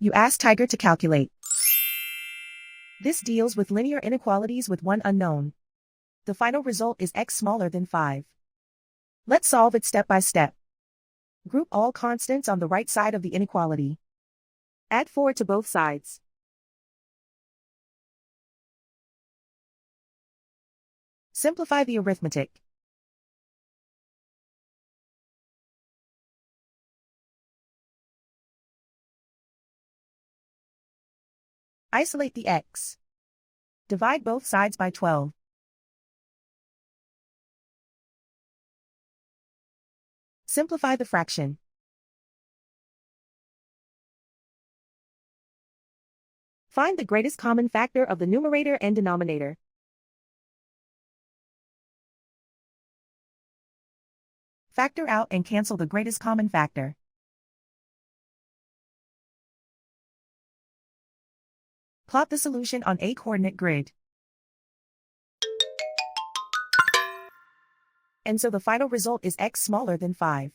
You ask Tiger to calculate. This deals with linear inequalities with one unknown. The final result is x smaller than 5. Let's solve it step by step. Group all constants on the right side of the inequality. Add 4 to both sides. Simplify the arithmetic. Isolate the x. Divide both sides by 12. Simplify the fraction. Find the greatest common factor of the numerator and denominator. Factor out and cancel the greatest common factor. Plot the solution on a coordinate grid. And so the final result is x smaller than 5.